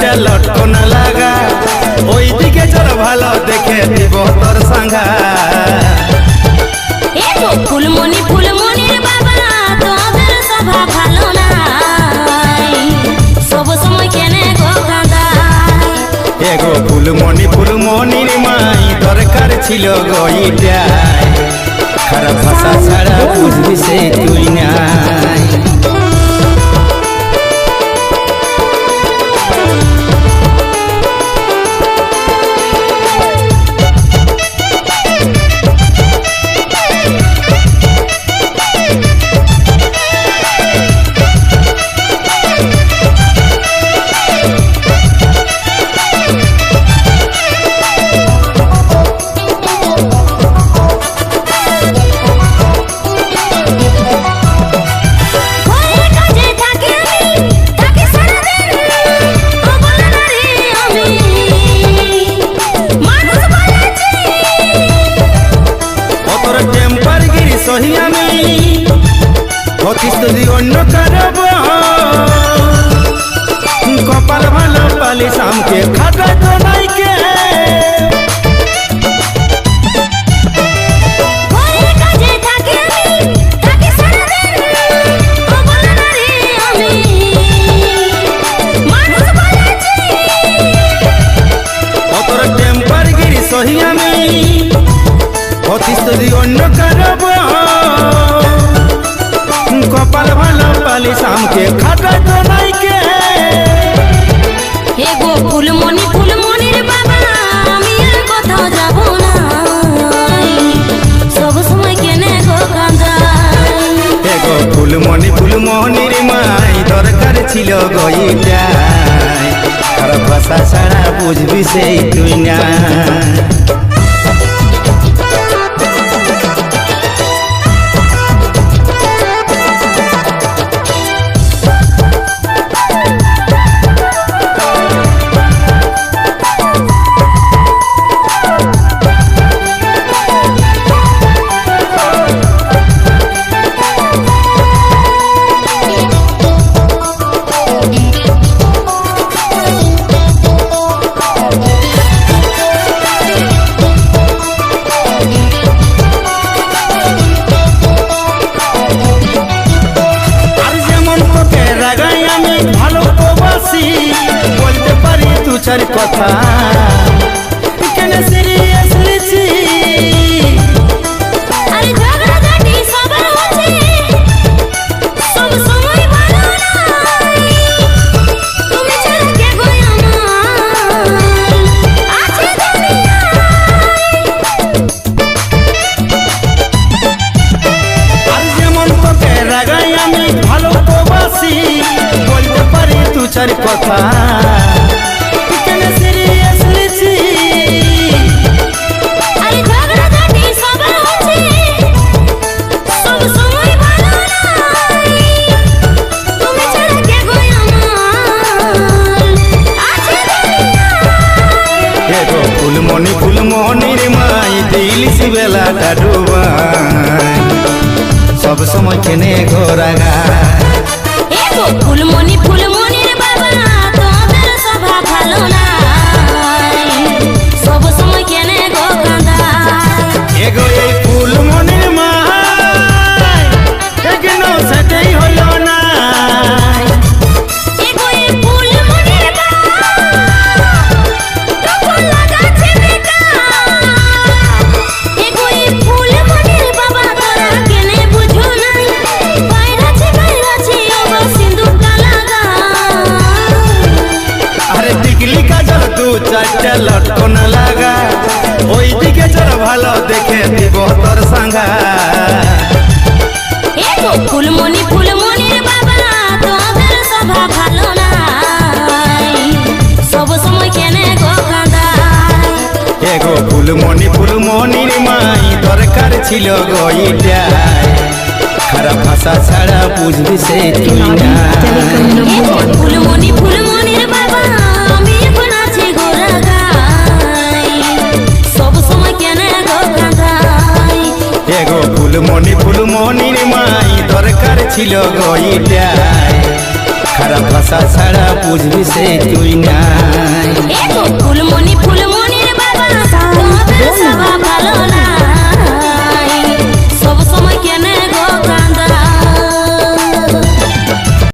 চারটা লটকন লাগা, ওই দিকে চল ভালো দেখে দিব তোর সাঙ্গা। ফুলমণি ফুলমণির বাবা তোদের সভা ভালো নাই, সব সময় কেনে গো কাঁদাই। এগো ফুলমণি ফুলমণির মাই দরকার ছিল গো ইটাই, খারাপ ভাষা ছাড়া বুঝবি সে তুই নাই। যদি অন্য কারব কপাল ভালো পালি সামকে খাটা তো নাইকে। অতর টেম্পার গিরি সহি আমি অতিস যদি অন্য কারব কপাল ভালো পালি সামকে খাটা তো নাইকে। এগো ফুলমণি ফুলমণির বাবা আমি আর কোথাও যাব না, সব সময় কেনে গো কাঁদাই। এগো ফুলমণি ফুলমণির মাই দরকার ছিল গো ইটাই, খারাপ ভাষা ছাড়া বুঝবি সেই তুই না। বলতে পারি তু চার কথা কেন সিরিয়াস লিছি। আরে ঝগড়া ঝাঁটি সবার হচ্ছে সব সময় ভালো নাই, তুমি ছাড়া কে গো আমার আছে দুনিয়ায়। আর যেমন তোকে রাগাই আমি ভালো তো বাসি, বলতে পারি তু চার কথা কেন সিরিয়াস লিছি। আরে ঝগড়া ঝাঁটি সবার হচ্ছে সব সময় ভালো নাই, তুমি ছাড়া কে গো আমার আছে দুনিয়ায়। এগো ফুলমণি ফুলমণির মাই দিলিস বেলাটা ডুবাই, সব সময় কেনে ঘোরাগা। এগো ফুলমণি ফুলমণির বাবা তোদের সভা ভালো নাই, সব সময় কেনে গো কাঁদাই। এগো এই ফুলমণির মাই একদিনও সেটাই হলো না। এগো এই ফুলমণির বাবা তখন লাগাচ্ছে বেকার। এগো এই ফুলমণির বাবা তোরা কেনে বুঝো নাই, বাইরাছে ওগো সিঁদুরটা লাগা। আরে টিকলি কাজল দু চারটা লটকন লাগা, ওই দিকে চল ভালো দেখে দিব তোর সাঙ্গা। এগো ফুলমণি ফুলমণির বাবা তোদের সভা ভালো নাই, সব সময় কেনে গো কাঁদাই। এগো ফুলমণি ফুলমণির মাই দরকার ছিল গো ইটাই, খারাপ ভাষা ছাড়া বুঝবি সে তুই না। এগো ফুলমণি ফুলমণির বাবা আমি এখন আছি গো রাগাই, সব সময় কেনে গো কাঁদাই। এগো ফুলমণি ফুলমণির মাই দরকার ছিল গো ইটাই, খারাপ ভাষা ছাড়া বুঝবি সে তুই নাই। এ গো ফুল